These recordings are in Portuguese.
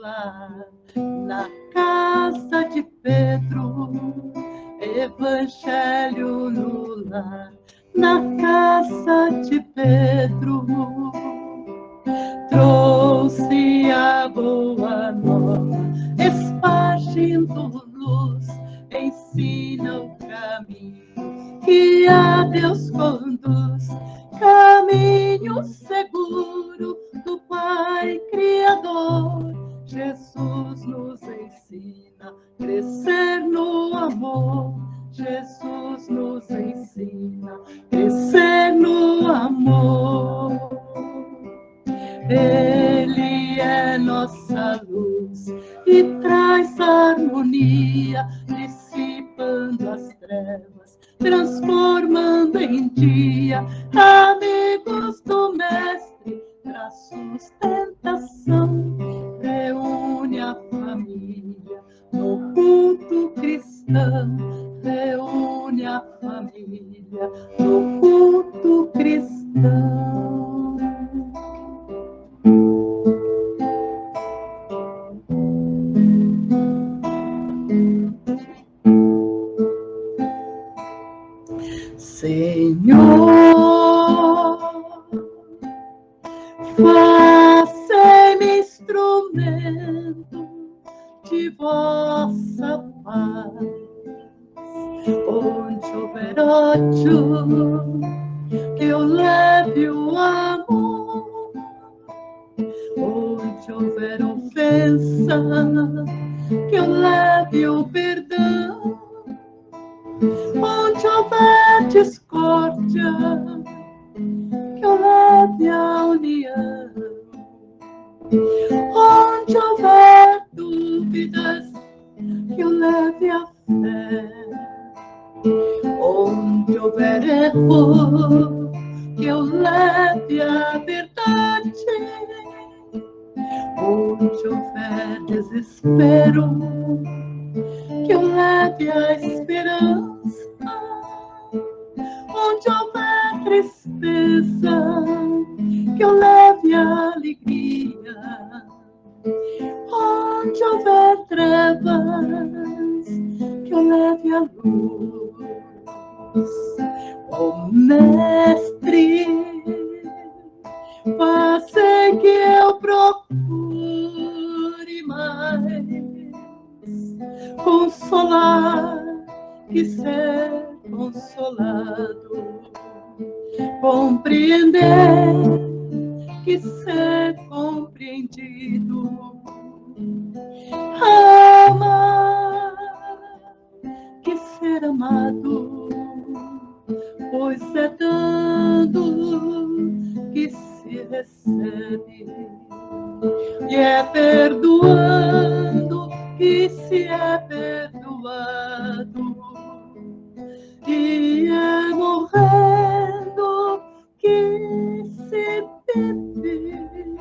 lá na casa de Pedro, Evangelho no lar, na casa de Pedro, trouxe a boa nova, espargindo luz, ensina o caminho que a Deus conduz, caminho seguro do Pai Criador. Jesus nos ensina a crescer no amor. Jesus nos ensina a crescer no amor. Ele é nossa luz e traz harmonia, dissipando as trevas, transformando em dia. Amigos do Mestre, traz sustentação, reúne a família no culto cristão, reúne a família no culto cristão. Senhor, faça-me instrumento de vossa paz. Onde houver ódio, que eu leve o amor. Onde houver ofensa, que eu leve o perdão. Onde houver discórdia, que eu leve a união. Onde houver dúvidas, que eu leve a fé. Onde houver erro, que eu leve a verdade. Onde houver desespero, que eu leve a esperança. Onde houver tristeza, que eu leve a alegria. Onde houver trevas, que eu leve a luz. Ó Mestre, faça que eu procure mais consolar que ser consolado, compreender que ser compreendido, amar que ser amado, pois é dando que se recebe, e é perdoando que se é perdoado, e é morrendo que se vive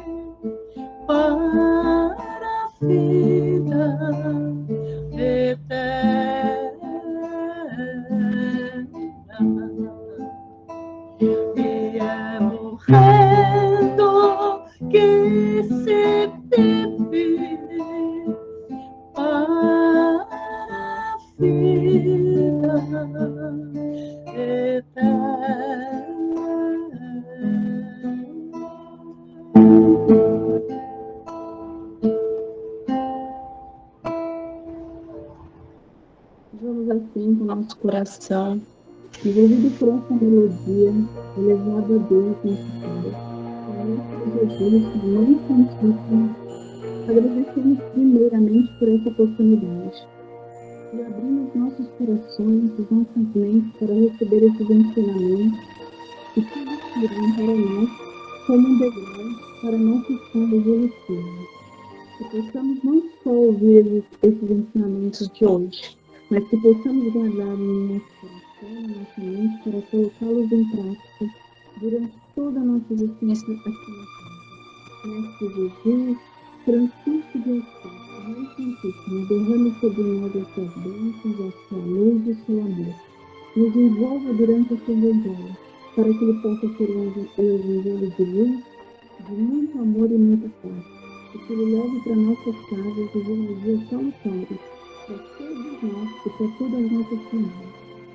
para a vida eterna. E é morrendo que se vive para a vida eterna. Vamos assim com o nosso coração, envolvido por essa melodia, elevado a Deus nesse Pai. Jesus, muito santíssimo, agradecemos primeiramente por essa oportunidade e abrimos nossos corações, os nossos mentes para receber esses ensinamentos que tudo serão para nós como um degrau para nossa história evolutiva. Que possamos não só ouvir esses ensinamentos de hoje, mas que possamos guardar no nosso coração, na nossa mente, para colocá-los em prática durante toda a nossa existência aqui na Terra. Mestre Jesus, Francisco de Assis, Mãe Santíssima, derrame sobre nós as suas bênçãos, a sua luz e o seu amor. Nos envolva durante esse evangelho, para que ele possa ser um evangelho de luz, de muito amor e muita paz. e que Ele leve para nossas casas os dias salutares, para todos nós e para todas as nossas famílias.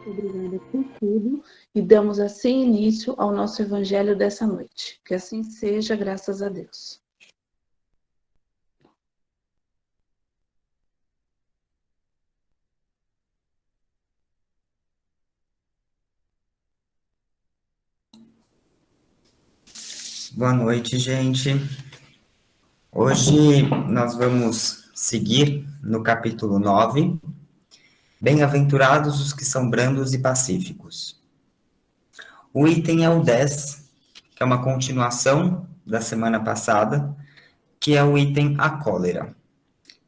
Obrigada por tudo e damos assim início ao nosso evangelho dessa noite. Que assim seja, graças a Deus. Boa noite, gente. Hoje nós vamos seguir no capítulo 9. Bem-aventurados os que são brandos e pacíficos. O item é o 10, que é uma continuação da semana passada, que é o item a cólera.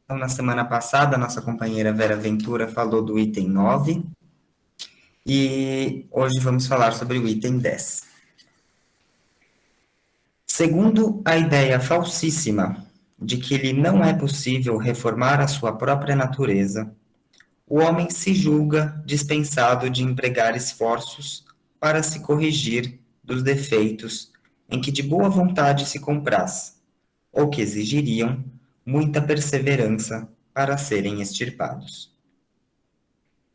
Então, na semana passada, a nossa companheira Vera Ventura falou do item 9, e hoje vamos falar sobre o item 10. Segundo a ideia falsíssima de que lhe não é possível reformar a sua própria natureza, o homem se julga dispensado de empregar esforços para se corrigir dos defeitos em que de boa vontade se compraz, ou que exigiriam muita perseverança para serem extirpados.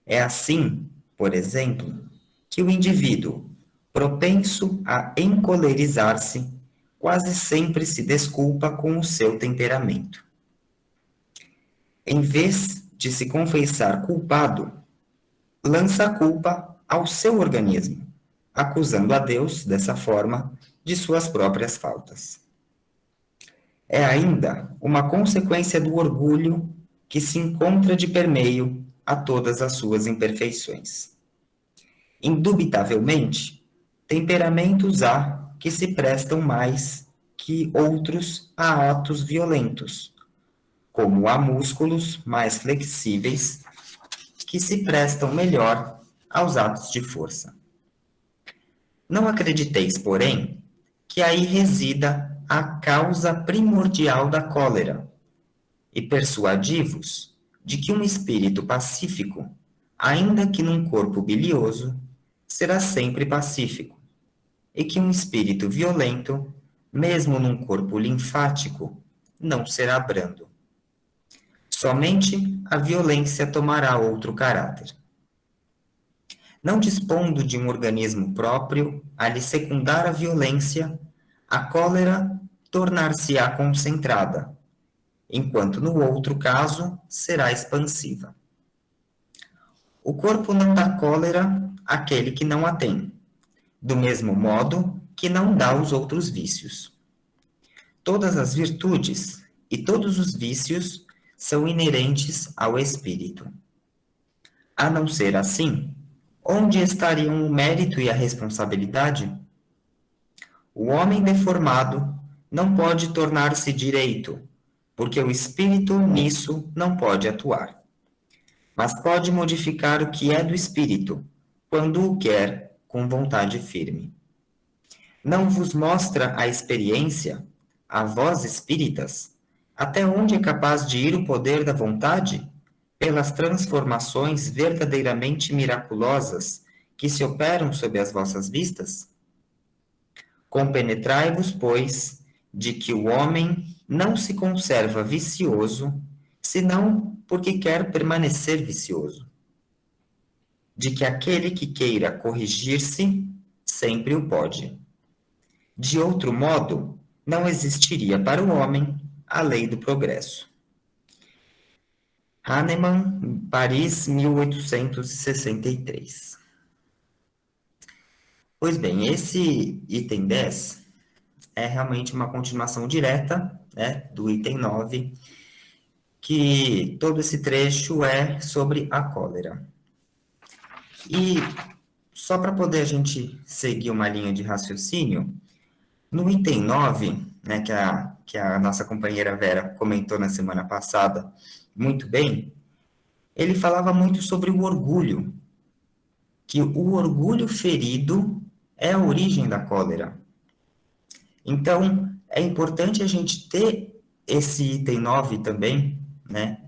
É assim, por exemplo, que o indivíduo, propenso a encolerizar-se, quase sempre se desculpa com o seu temperamento. Em vez de se confessar culpado, lança a culpa ao seu organismo, acusando a Deus, dessa forma, de suas próprias faltas. É ainda uma consequência do orgulho que se encontra de permeio a todas as suas imperfeições. Indubitavelmente, temperamentos há que se prestam mais que outros a atos violentos, como há músculos mais flexíveis que se prestam melhor aos atos de força. Não acrediteis, porém, que aí resida a causa primordial da cólera, e persuadi-vos de que um espírito pacífico, ainda que num corpo bilioso, será sempre pacífico, e que um espírito violento, mesmo num corpo linfático, não será brando. Somente a violência tomará outro caráter. Não dispondo de um organismo próprio a lhe secundar a violência, a cólera tornar-se-á concentrada, enquanto no outro caso será expansiva. O corpo não dá cólera àquele que não a tem, do mesmo modo que não dá os outros vícios. Todas as virtudes e todos os vícios são inerentes ao espírito. A não ser assim, onde estariam o mérito e a responsabilidade? O homem deformado não pode tornar-se direito, porque o espírito nisso não pode atuar. Mas pode modificar o que é do espírito, quando o quer com vontade firme. Não vos mostra a experiência, a vós espíritas, até onde é capaz de ir o poder da vontade, pelas transformações verdadeiramente miraculosas que se operam sob as vossas vistas? Compenetrai-vos, pois, de que o homem não se conserva vicioso, senão porque quer permanecer vicioso. De que aquele que queira corrigir-se, sempre o pode. De outro modo, não existiria para o homem a lei do progresso. Hahnemann, Paris, 1863. Pois bem, esse item 10 é realmente uma continuação direta, né, do item 9, que todo esse trecho é sobre a cólera. E só para poder a gente seguir uma linha de raciocínio, no item 9, né, que a nossa companheira Vera comentou na semana passada muito bem, ele falava muito sobre o orgulho, que o orgulho ferido é a origem da cólera. Então, é importante a gente ter esse item 9 também, né,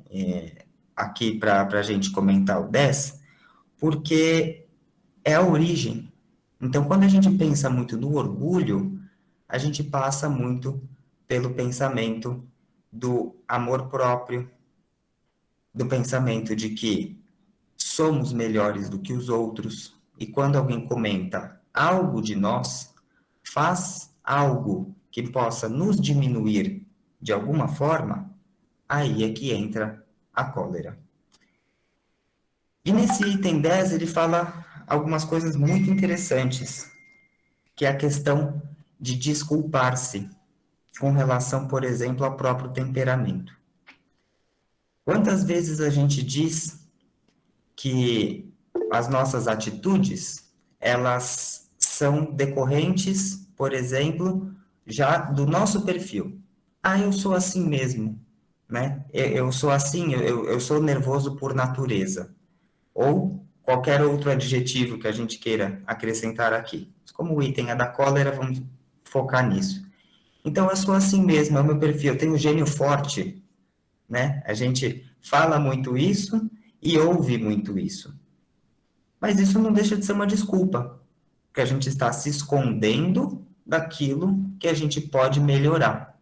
aqui para a gente comentar o 10, porque é a origem. Então, quando a gente pensa muito no orgulho, a gente passa muito pelo pensamento do amor próprio, do pensamento de que somos melhores do que os outros, e quando alguém comenta algo de nós, faz algo que possa nos diminuir de alguma forma, aí é que entra a cólera. E nesse item 10 ele fala algumas coisas muito interessantes, que é a questão de desculpar-se com relação, por exemplo, ao próprio temperamento. Quantas vezes a gente diz que as nossas atitudes, elas são decorrentes, por exemplo, já do nosso perfil. Ah, eu sou assim mesmo, né? Eu sou assim, eu sou nervoso por natureza. Ou qualquer outro adjetivo que a gente queira acrescentar aqui. Como o item é da cólera, vamos focar nisso. Então, eu sou assim mesmo, é o meu perfil, eu tenho gênio forte, né? A gente fala muito isso e ouve muito isso. Mas isso não deixa de ser uma desculpa, porque a gente está se escondendo daquilo que a gente pode melhorar.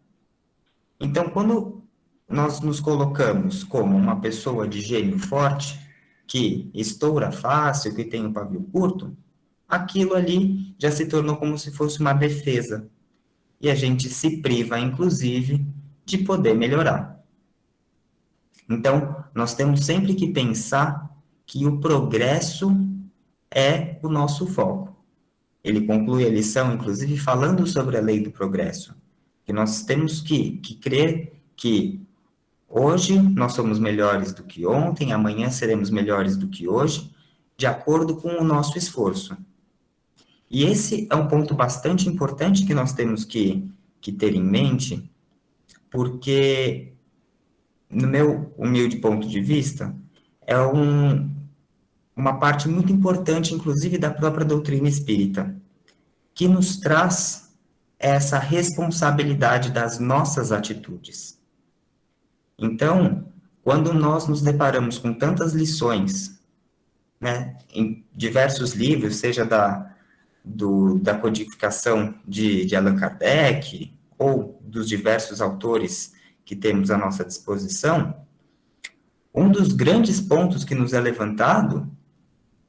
Então, quando nós nos colocamos como uma pessoa de gênio forte, que estoura fácil, que tem um pavio curto, aquilo ali já se tornou como se fosse uma defesa. E a gente se priva, inclusive, de poder melhorar. Então, nós temos sempre que pensar que o progresso é o nosso foco. Ele conclui a lição, inclusive, falando sobre a lei do progresso. Que nós temos que crer que hoje nós somos melhores do que ontem, amanhã seremos melhores do que hoje, de acordo com o nosso esforço. E esse é um ponto bastante importante que nós temos que ter em mente, porque, no meu humilde ponto de vista, é uma parte muito importante, inclusive, da própria doutrina espírita, que nos traz essa responsabilidade das nossas atitudes. Então, quando nós nos deparamos com tantas lições, né, em diversos livros, seja da codificação de Allan Kardec, ou dos diversos autores que temos à nossa disposição, um dos grandes pontos que nos é levantado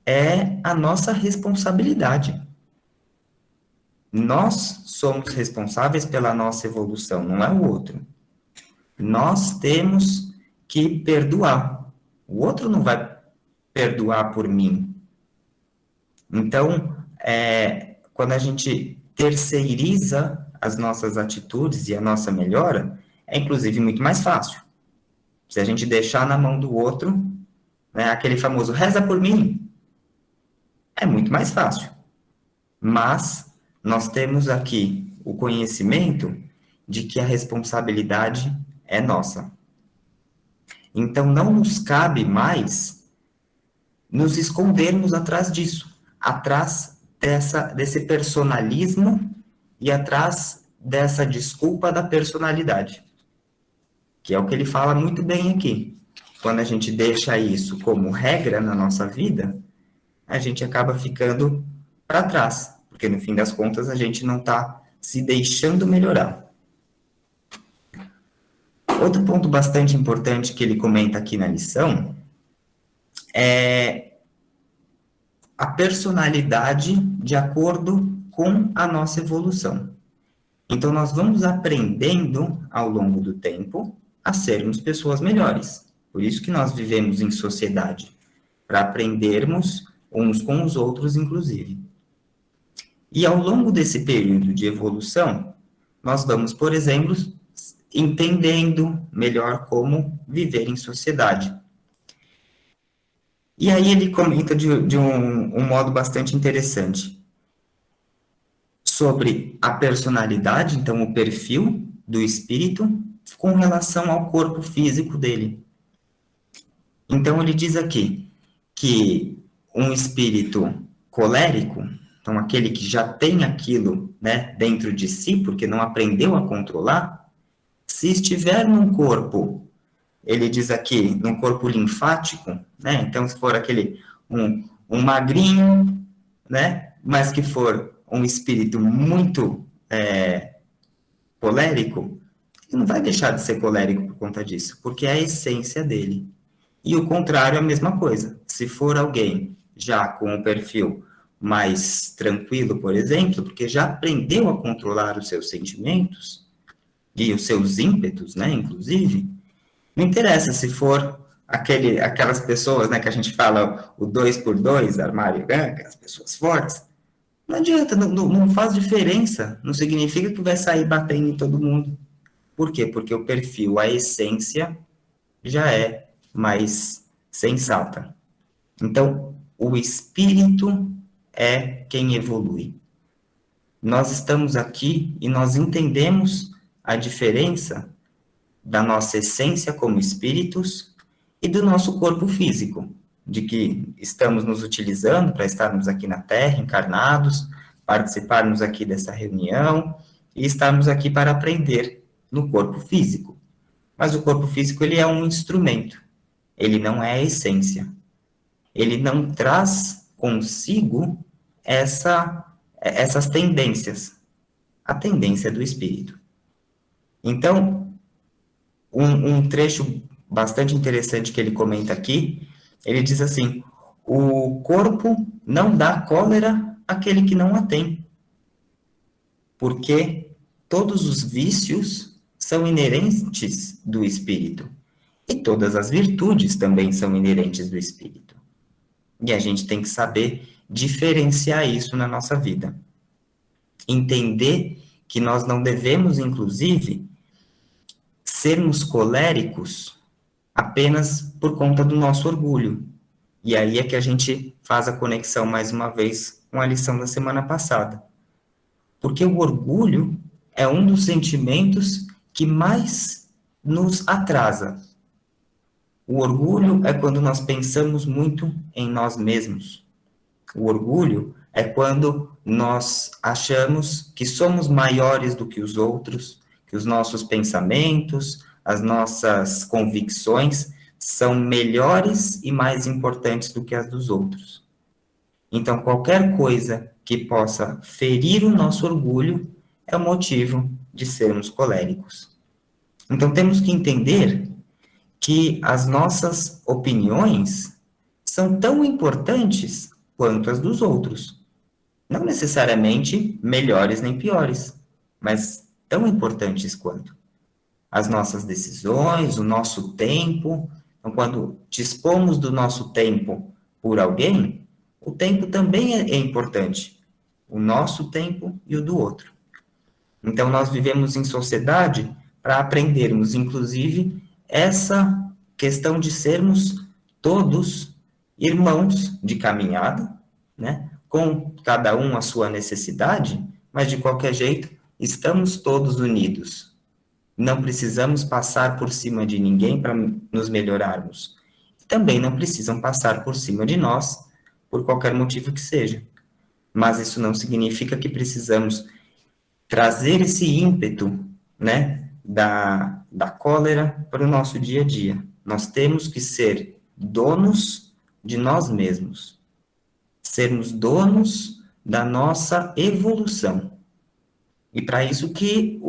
é a nossa responsabilidade. Nós somos responsáveis pela nossa evolução, não é o outro. Nós temos que perdoar. O outro não vai perdoar por mim. Então, quando a gente terceiriza as nossas atitudes e a nossa melhora, é inclusive muito mais fácil. Se a gente deixar na mão do outro, né, aquele famoso reza por mim, é muito mais fácil. Mas nós temos aqui o conhecimento de que a responsabilidade é nossa. Então, não nos cabe mais nos escondermos atrás disso, atrás desse personalismo e atrás dessa desculpa da personalidade, que é o que ele fala muito bem aqui. Quando a gente deixa isso como regra na nossa vida, a gente acaba ficando para trás, porque no fim das contas a gente não está se deixando melhorar. Outro ponto bastante importante que ele comenta aqui na lição é a personalidade de acordo com a nossa evolução. Então, nós vamos aprendendo ao longo do tempo a sermos pessoas melhores. Por isso que nós vivemos em sociedade, para aprendermos uns com os outros, inclusive. E ao longo desse período de evolução, nós vamos, por exemplo, entendendo melhor como viver em sociedade. E aí ele comenta de um modo bastante interessante sobre a personalidade, então o perfil do espírito, com relação ao corpo físico dele. Então ele diz aqui que um espírito colérico, então aquele que já tem aquilo, né, dentro de si, porque não aprendeu a controlar, se estiver num corpo, ele diz aqui, num corpo linfático, né, então se for aquele, um magrinho, né, mas que for um espírito muito colérico, Ele não vai deixar de ser colérico por conta disso, porque é a essência dele. E o contrário é a mesma coisa. Se for alguém já com um perfil mais tranquilo, por exemplo, porque já aprendeu a controlar os seus sentimentos e os seus ímpetos, né, inclusive, não interessa se for aquelas pessoas, né, que a gente fala o 2x2, armário, né, aquelas pessoas fortes. Não adianta, não faz diferença. Não significa que vai sair batendo em todo mundo. Por quê? Porque o perfil, a essência, já é mais sensata. Então, o espírito é quem evolui. Nós estamos aqui e nós entendemos a diferença da nossa essência como espíritos e do nosso corpo físico, de que estamos nos utilizando para estarmos aqui na Terra, encarnados, participarmos aqui dessa reunião e estarmos aqui para aprender no corpo físico. Mas o corpo físico, ele é um instrumento, ele não é a essência. Ele não traz consigo essas tendências, a tendência do espírito. Então, um trecho bastante interessante que ele comenta aqui, ele diz assim: o corpo não dá cólera àquele que não a tem, porque todos os vícios são inerentes do espírito, e todas as virtudes também são inerentes do espírito. E a gente tem que saber diferenciar isso na nossa vida. Entender que nós não devemos, inclusive, sermos coléricos apenas por conta do nosso orgulho. E aí é que a gente faz a conexão, mais uma vez, com a lição da semana passada. Porque o orgulho é um dos sentimentos que mais nos atrasa. O orgulho é quando nós pensamos muito em nós mesmos. O orgulho é quando nós achamos que somos maiores do que os outros, que os nossos pensamentos, as nossas convicções são melhores e mais importantes do que as dos outros. Então, qualquer coisa que possa ferir o nosso orgulho é o motivo de sermos coléricos. Então, temos que entender que as nossas opiniões são tão importantes quanto as dos outros. Não necessariamente melhores nem piores, mas tão importantes quanto. As nossas decisões, o nosso tempo. Então, quando dispomos do nosso tempo por alguém, o tempo também é importante. O nosso tempo e o do outro. Então, nós vivemos em sociedade para aprendermos, inclusive, essa questão de sermos todos irmãos de caminhada, né? Com cada um a sua necessidade, mas de qualquer jeito, estamos todos unidos. Não precisamos passar por cima de ninguém para nos melhorarmos. Também não precisam passar por cima de nós, por qualquer motivo que seja. Mas isso não significa que precisamos trazer esse ímpeto, né, da cólera para o nosso dia a dia. Nós temos que ser donos de nós mesmos. Sermos donos da nossa evolução. E para isso que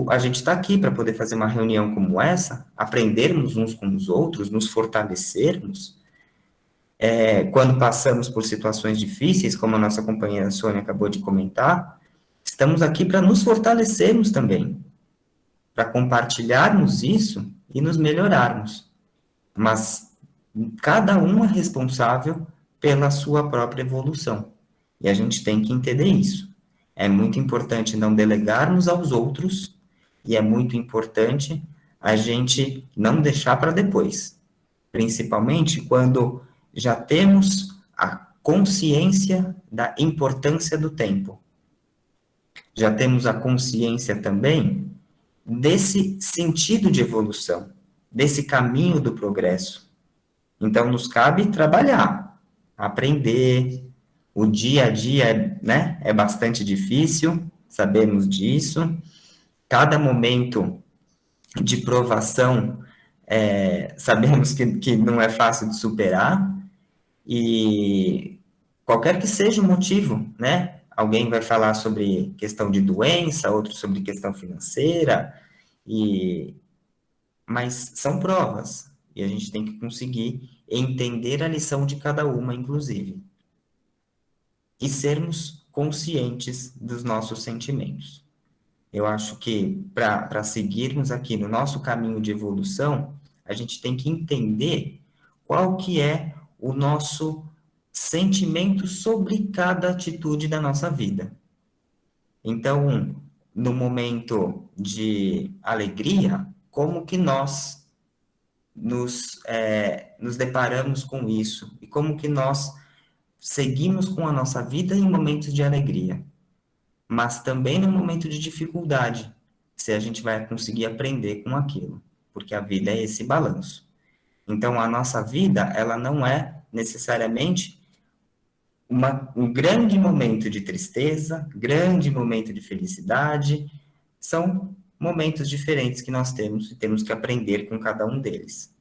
a gente está aqui, para poder fazer uma reunião como essa, aprendermos uns com os outros, nos fortalecermos. Quando passamos por situações difíceis, como a nossa companheira Sônia acabou de comentar, estamos aqui para nos fortalecermos também, para compartilharmos isso e nos melhorarmos. Mas cada um é responsável pela sua própria evolução. E a gente tem que entender isso. É muito importante não delegarmos aos outros e é muito importante a gente não deixar para depois. Principalmente quando já temos a consciência da importância do tempo. Já temos a consciência também desse sentido de evolução, desse caminho do progresso. Então, nos cabe trabalhar, aprender. O dia a dia, né, é bastante difícil, sabemos disso. Cada momento de provação, sabemos que não é fácil de superar. E qualquer que seja o motivo, né? Alguém vai falar sobre questão de doença, outro sobre questão financeira, Mas são provas, e a gente tem que conseguir entender a lição de cada uma, inclusive, e sermos conscientes dos nossos sentimentos. Eu acho que para seguirmos aqui no nosso caminho de evolução, a gente tem que entender qual que é o nosso sentimento sobre cada atitude da nossa vida. Então, no momento de alegria, como que nós nos deparamos com isso? E como que nós seguimos com a nossa vida em momentos de alegria? Mas também no momento de dificuldade, se a gente vai conseguir aprender com aquilo, porque a vida é esse balanço. Então, a nossa vida, ela não é necessariamente um grande momento de tristeza, grande momento de felicidade, são momentos diferentes que nós temos e temos que aprender com cada um deles.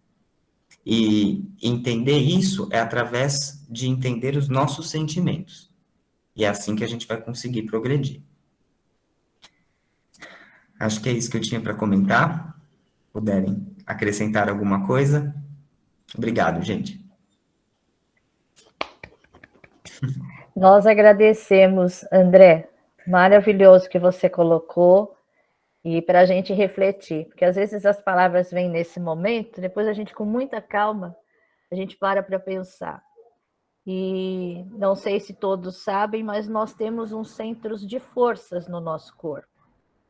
E entender isso é através de entender os nossos sentimentos. E é assim que a gente vai conseguir progredir. Acho que é isso que eu tinha para comentar. Puderem acrescentar alguma coisa? Obrigado, gente. Nós agradecemos, André. Maravilhoso que você colocou e para a gente refletir, porque às vezes as palavras vêm nesse momento, depois a gente, com muita calma, a gente para pensar. E não sei se todos sabem, mas nós temos uns centros de forças no nosso corpo.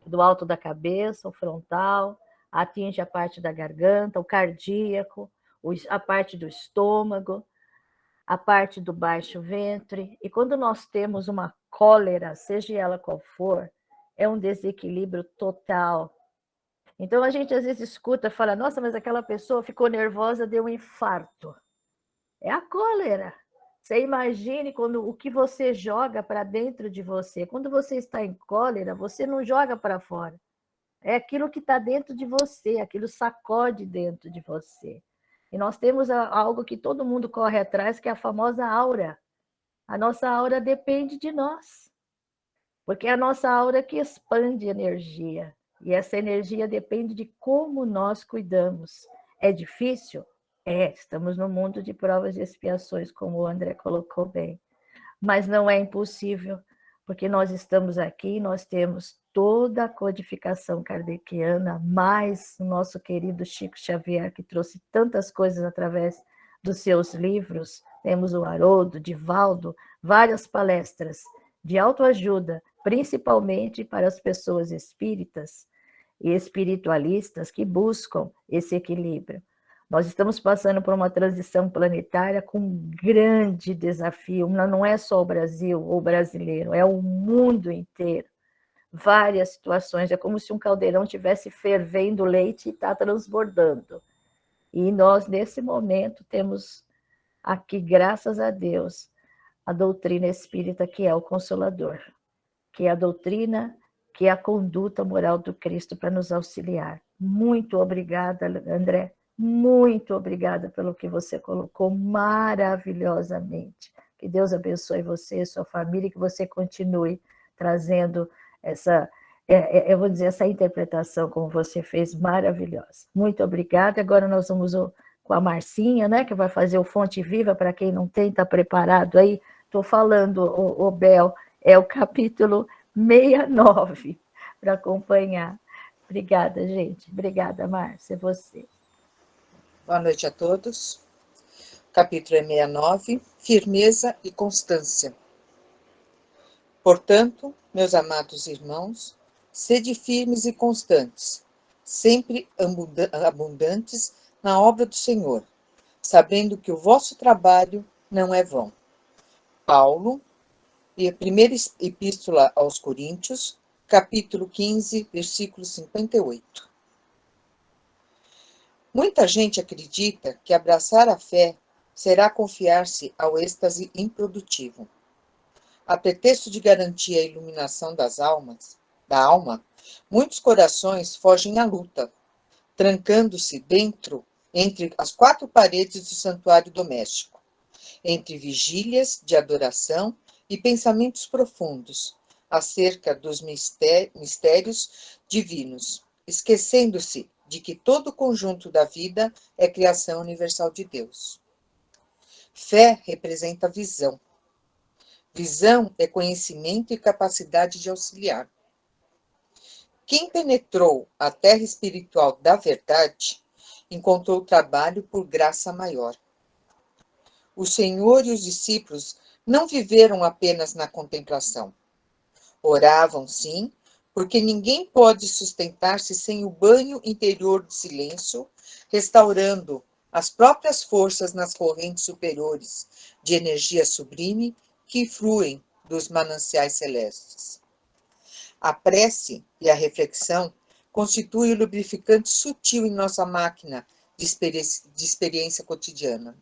Do alto da cabeça, o frontal, atinge a parte da garganta, o cardíaco, a parte do estômago, a parte do baixo ventre. E quando nós temos uma cólera, seja ela qual for, é um desequilíbrio total. Então a gente às vezes escuta, fala, nossa, mas aquela pessoa ficou nervosa, deu um infarto. É a cólera. Você imagine o que você joga para dentro de você. Quando você está em cólera, você não joga para fora. É aquilo que está dentro de você, aquilo sacode dentro de você. E nós temos algo que todo mundo corre atrás, que é a famosa aura. A nossa aura depende de nós. Porque é a nossa aura que expande energia. E essa energia depende de como nós cuidamos. É difícil? Estamos no mundo de provas e expiações, como o André colocou bem. Mas não é impossível, porque nós estamos aqui, nós temos toda a codificação kardeciana, mais o nosso querido Chico Xavier, que trouxe tantas coisas através dos seus livros. Temos o Haroldo, Divaldo, várias palestras de autoajuda, principalmente para as pessoas espíritas e espiritualistas que buscam esse equilíbrio. Nós estamos passando por uma transição planetária com um grande desafio. Não é só o Brasil ou o brasileiro, é o mundo inteiro. Várias situações, é como se um caldeirão estivesse fervendo leite e está transbordando. E nós, nesse momento, temos aqui, graças a Deus, a doutrina espírita, que é o Consolador, que é a doutrina, que é a conduta moral do Cristo para nos auxiliar. Muito obrigada, André. Muito obrigada pelo que você colocou maravilhosamente. Que Deus abençoe você e sua família, e que você continue trazendo essa, eu vou dizer, essa interpretação como você fez, maravilhosa. Muito obrigada. Agora nós vamos com a Marcinha, né, que vai fazer o Fonte Viva, para quem não tem, está preparado aí. Estou falando, o Bel, é o capítulo 69, para acompanhar. Obrigada, gente. Obrigada, Márcia, você. Boa noite a todos. O capítulo é 69, firmeza e constância. Portanto, meus amados irmãos, sede firmes e constantes, sempre abundantes na obra do Senhor, sabendo que o vosso trabalho não é vão. Paulo, e a primeira epístola aos Coríntios, capítulo 15, versículo 58. Muita gente acredita que abraçar a fé será confiar-se ao êxtase improdutivo. A pretexto de garantir a iluminação da alma, muitos corações fogem à luta, trancando-se dentro, entre as quatro paredes do santuário doméstico, entre vigílias de adoração e pensamentos profundos acerca dos mistérios divinos, esquecendo-se de que todo o conjunto da vida é criação universal de Deus. Fé representa visão. Visão é conhecimento e capacidade de auxiliar. Quem penetrou a terra espiritual da verdade encontrou trabalho por graça maior. O Senhor e os discípulos não viveram apenas na contemplação. Oravam, sim, porque ninguém pode sustentar-se sem o banho interior do silêncio, restaurando as próprias forças nas correntes superiores de energia sublime que fluem dos mananciais celestes. A prece e a reflexão constituem o lubrificante sutil em nossa máquina de experiência cotidiana.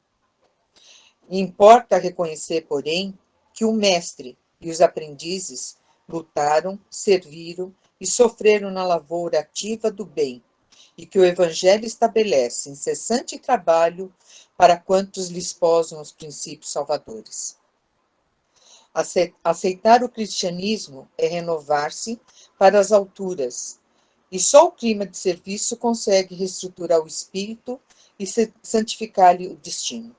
Importa reconhecer, porém, que o mestre e os aprendizes lutaram, serviram e sofreram na lavoura ativa do bem, e que o Evangelho estabelece incessante trabalho para quantos lhes posam os princípios salvadores. Aceitar o cristianismo é renovar-se para as alturas, e só o clima de serviço consegue reestruturar o espírito e santificar-lhe o destino.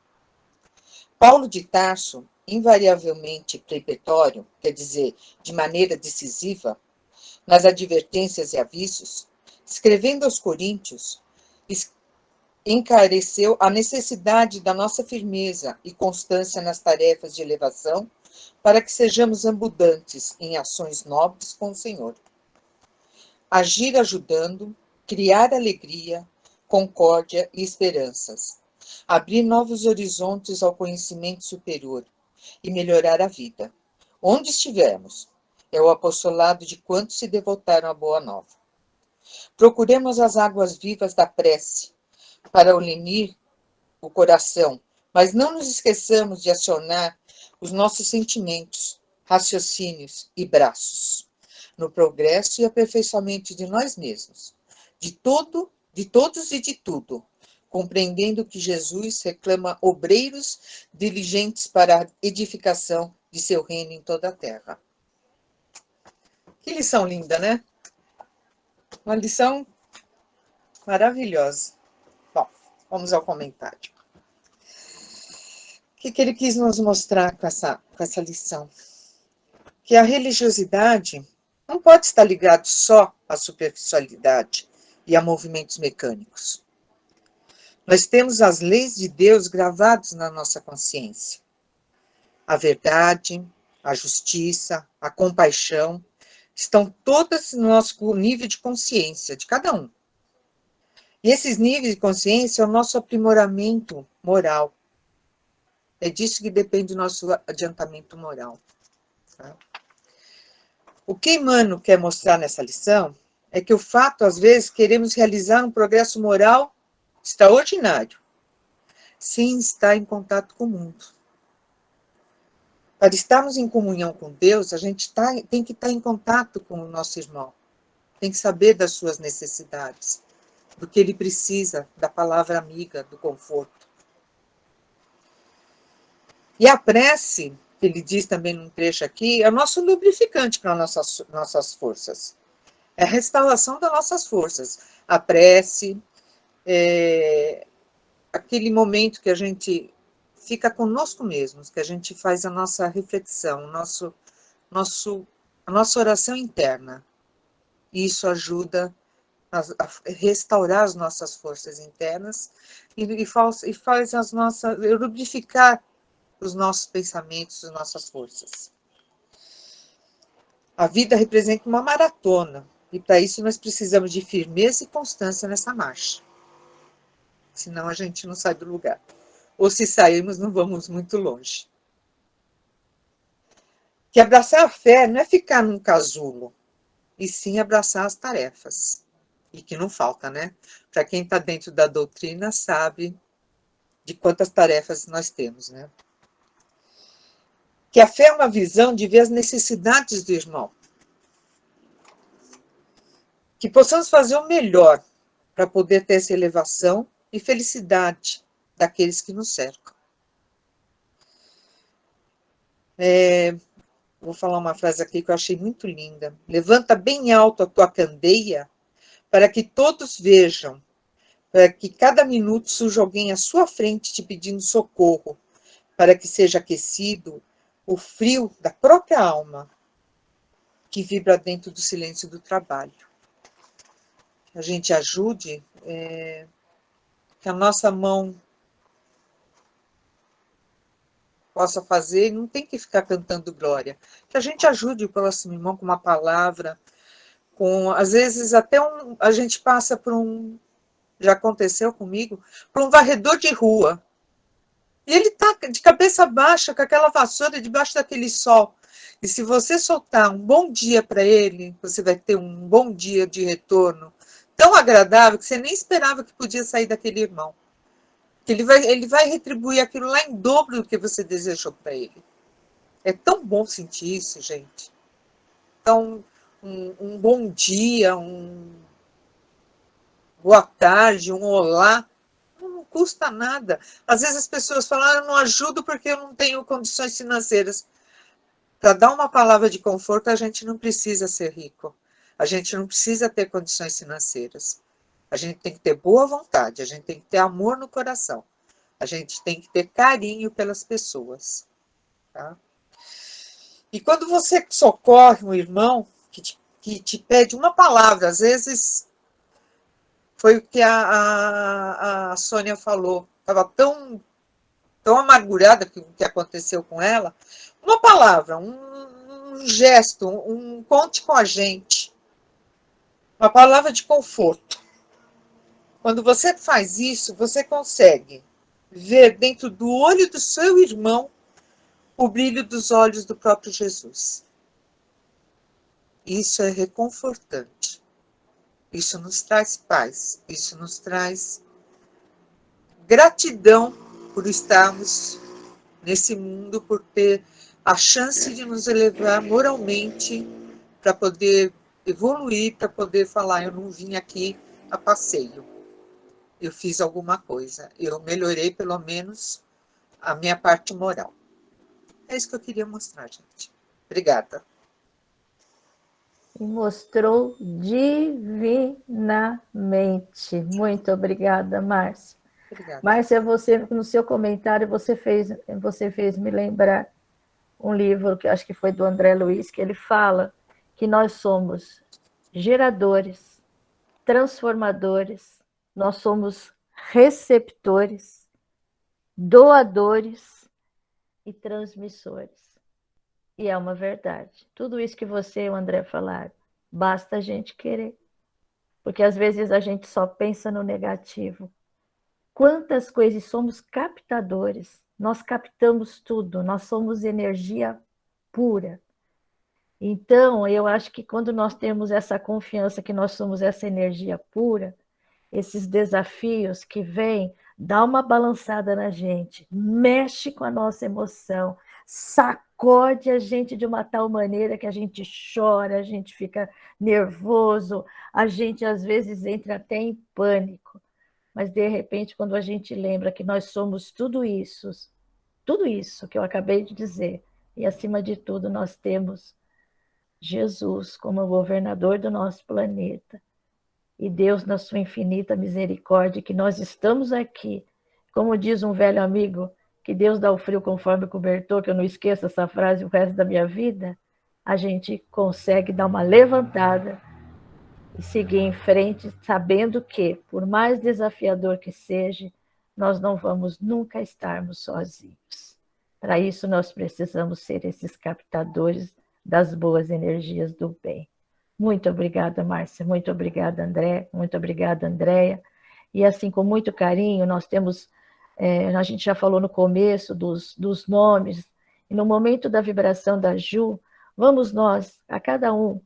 Paulo de Tarso, invariavelmente prepetório, quer dizer, de maneira decisiva, nas advertências e avisos, escrevendo aos Coríntios, encareceu a necessidade da nossa firmeza e constância nas tarefas de elevação, para que sejamos abundantes em ações nobres com o Senhor. Agir ajudando, criar alegria, concórdia e esperanças, abrir novos horizontes ao conhecimento superior e melhorar a vida. Onde estivermos, é o apostolado de quantos se devotaram à boa nova. Procuremos as águas vivas da prece para unir o coração, mas não nos esqueçamos de acionar os nossos sentimentos, raciocínios e braços no progresso e aperfeiçoamento de nós mesmos, de todos e de tudo, compreendendo que Jesus reclama obreiros diligentes para a edificação de seu reino em toda a terra. Que lição linda, né? Uma lição maravilhosa. Bom, vamos ao comentário. O que ele quis nos mostrar com essa lição? Que a religiosidade não pode estar ligada só à superficialidade e a movimentos mecânicos. Nós temos as leis de Deus gravadas na nossa consciência. A verdade, a justiça, a compaixão, estão todas no nosso nível de consciência, de cada um. E esses níveis de consciência é o nosso aprimoramento moral. É disso que depende o nosso adiantamento moral. Tá? O que Emmanuel quer mostrar nessa lição é que o fato, às vezes, queremos realizar um progresso moral extraordinário, sem estar em contato com o mundo. Para estarmos em comunhão com Deus, a gente tem que estar em contato com o nosso irmão, tem que saber das suas necessidades, do que ele precisa, da palavra amiga, do conforto. E a prece, que ele diz também num trecho aqui, é o nosso lubrificante para nossas forças. É a restauração das nossas forças. A prece, aquele momento que a gente fica conosco mesmos, que a gente faz a nossa reflexão, a nossa oração interna. Isso ajuda a restaurar as nossas forças internas e faz lubrificar os nossos pensamentos, as nossas forças. A vida representa uma maratona, e para isso nós precisamos de firmeza e constância nessa marcha. Senão a gente não sai do lugar. Ou se sairmos, não vamos muito longe. Que abraçar a fé não é ficar num casulo, e sim abraçar as tarefas. E que não falta, né? Para quem está dentro da doutrina sabe de quantas tarefas nós temos, né? Que a fé é uma visão de ver as necessidades do irmão. Que possamos fazer o melhor para poder ter essa elevação e felicidade daqueles que nos cercam. Vou falar uma frase aqui que eu achei muito linda. Levanta bem alto a tua candeia para que todos vejam, para que cada minuto surja alguém à sua frente te pedindo socorro, para que seja aquecido o frio da própria alma que vibra dentro do silêncio do trabalho. Que a gente ajude, que a nossa mão possa fazer, não tem que ficar cantando glória. Que a gente ajude o próximo irmão com uma palavra, às vezes até a gente passa por já aconteceu comigo, por um varredor de rua. E ele está de cabeça baixa, com aquela vassoura debaixo daquele sol. E se você soltar um bom dia para ele, você vai ter um bom dia de retorno tão agradável que você nem esperava que podia sair daquele irmão. Que ele vai retribuir aquilo lá em dobro do que você desejou para ele. É tão bom sentir isso, gente. Então, um bom dia, boa tarde, um olá, não custa nada. Às vezes as pessoas falam, eu não ajudo porque eu não tenho condições financeiras. Para dar uma palavra de conforto, a gente não precisa ser rico. A gente não precisa ter condições financeiras. A gente tem que ter boa vontade, a gente tem que ter amor no coração. A gente tem que ter carinho pelas pessoas. Tá? E quando você socorre um irmão que te pede uma palavra, às vezes foi o que a Sônia falou, estava tão amargurada com o que aconteceu com ela, uma palavra, um gesto, conte com a gente, uma palavra de conforto. Quando você faz isso, você consegue ver dentro do olho do seu irmão o brilho dos olhos do próprio Jesus. Isso é reconfortante. Isso nos traz paz. Isso nos traz gratidão por estarmos nesse mundo, por ter a chance de nos elevar moralmente para poder evoluir, para poder falar, eu não vim aqui a passeio. Eu fiz alguma coisa. Eu melhorei, pelo menos, a minha parte moral. É isso que eu queria mostrar, gente. Obrigada. E mostrou divinamente. Muito obrigada, Márcia. Obrigada. Márcia, você, no seu comentário, você fez me lembrar um livro que acho que foi do André Luiz, que ele fala que nós somos geradores, transformadores, nós somos receptores, doadores e transmissores. E é uma verdade. Tudo isso que você e o André falaram, basta a gente querer. Porque às vezes a gente só pensa no negativo. Quantas coisas, somos captadores, nós captamos tudo, nós somos energia pura. Então, eu acho que quando nós temos essa confiança que nós somos essa energia pura, esses desafios que vêm, dá uma balançada na gente, mexe com a nossa emoção, sacode a gente de uma tal maneira que a gente chora, a gente fica nervoso, a gente às vezes entra até em pânico. Mas, de repente, quando a gente lembra que nós somos tudo isso que eu acabei de dizer, e, acima de tudo, nós temos Jesus como governador do nosso planeta, e Deus, na sua infinita misericórdia, que nós estamos aqui, como diz um velho amigo, que Deus dá o frio conforme o cobertor, que eu não esqueço essa frase o resto da minha vida, a gente consegue dar uma levantada e seguir em frente, sabendo que, por mais desafiador que seja, nós não vamos nunca estarmos sozinhos. Para isso, nós precisamos ser esses captadores das boas energias do bem. Muito obrigada, Márcia. Muito obrigada, André. Muito obrigada, Andréia. E assim, com muito carinho, nós temos... a gente já falou no começo dos nomes, e no momento da vibração da Ju, vamos nós, a cada um,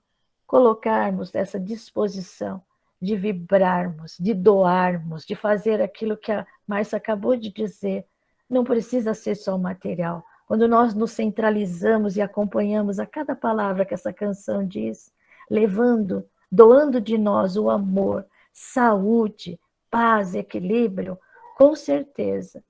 colocarmos essa disposição de vibrarmos, de doarmos, de fazer aquilo que a Márcia acabou de dizer. Não precisa ser só o material. Quando nós nos centralizamos e acompanhamos a cada palavra que essa canção diz, levando, doando de nós o amor, saúde, paz, equilíbrio, com certeza,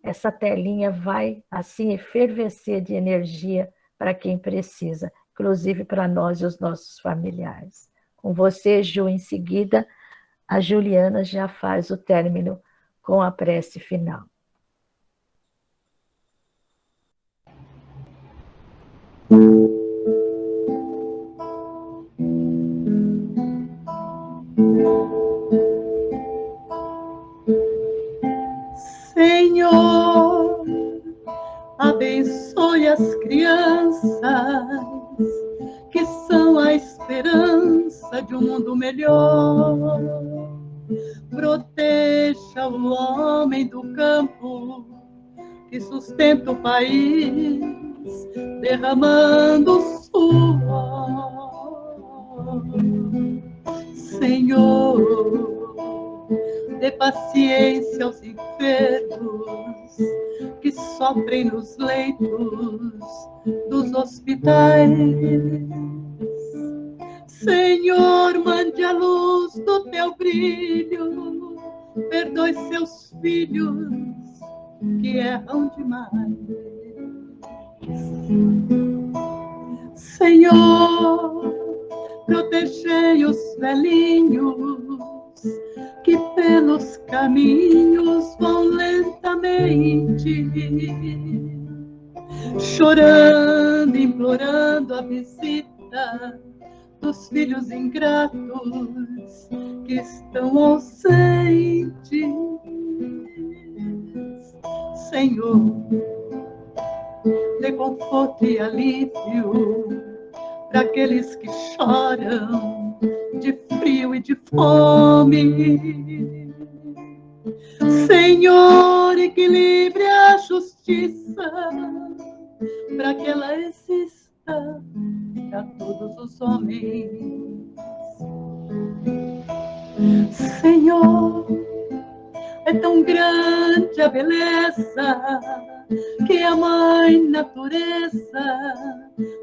essa telinha vai assim efervescer de energia para quem precisa, inclusive para nós e os nossos familiares. com você, Ju, em seguida. A Juliana já faz o término com a prece final. Senhor, abençoe as crianças que são a esperança de um mundo melhor. Proteja o homem do campo que sustenta o país, derramando suor. Senhor, dê paciência aos enfermos que sofrem nos leitos dos hospitais. Senhor, mande a luz do teu brilho, perdoe seus filhos que erram demais. Senhor, protegei os velhinhos que pelos caminhos vão lentamente, chorando, implorando a visita dos filhos ingratos que estão ausentes. Senhor, dê conforto e alívio para aqueles que choram de frio e de fome. Senhor, equilibre a justiça para que ela exista para todos os homens. Senhor, é tão grande a beleza que a Mãe Natureza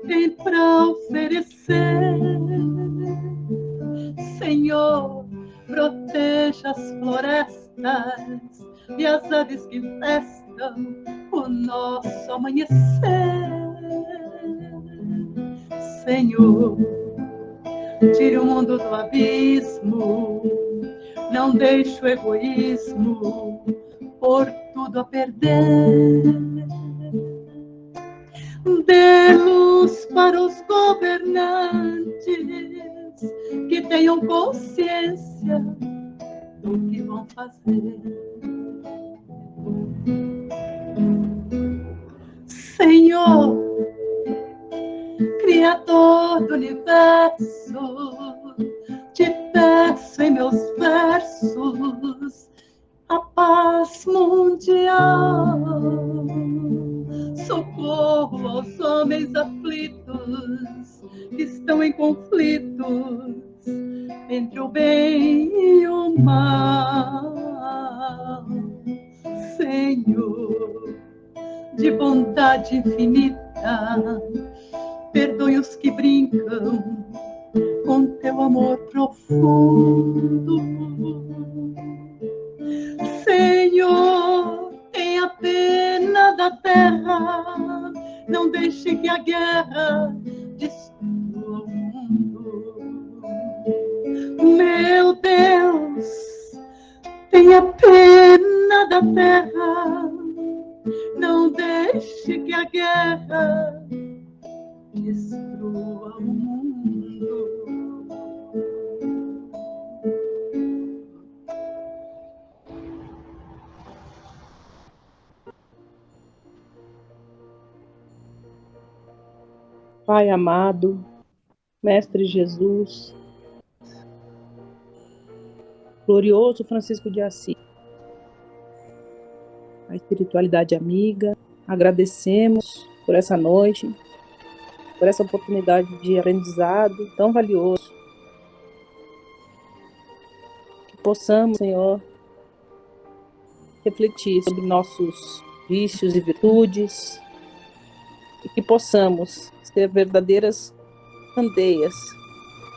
tem para oferecer. Senhor, proteja as florestas e as aves que festam o nosso amanhecer. Senhor, tire o mundo do abismo, não deixe o egoísmo por tudo a perder. Dê luz para os governantes que tenham consciência do que vão fazer. Senhor, Criador do universo, te peço em meus versos a paz mundial. Socorro aos homens aflitos que estão em conflitos entre o bem e o mal. Senhor, de bondade infinita, perdoe os que brincam com teu amor profundo. Senhor, tenha pena da terra, não deixe que a guerra destrua o mundo. Meu Deus, tenha pena da terra, não deixe que a guerra destrua o mundo. Pai amado, Mestre Jesus, glorioso Francisco de Assis, a espiritualidade amiga, agradecemos por essa noite, por essa oportunidade de aprendizado tão valioso. Que possamos, Senhor, refletir sobre nossos vícios e virtudes e que possamos ser verdadeiras candeias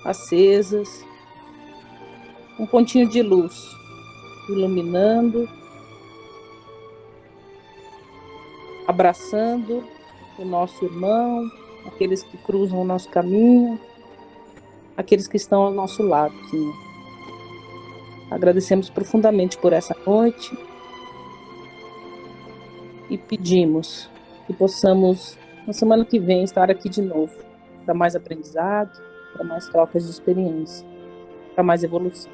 acesas, um pontinho de luz iluminando, abraçando o nosso irmão, aqueles que cruzam o nosso caminho, aqueles que estão ao nosso lado, Senhor. Agradecemos profundamente por essa noite e pedimos que possamos, na semana que vem, estar aqui de novo, para mais aprendizado, para mais trocas de experiência, para mais evolução.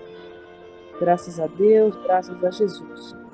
Graças a Deus, graças a Jesus.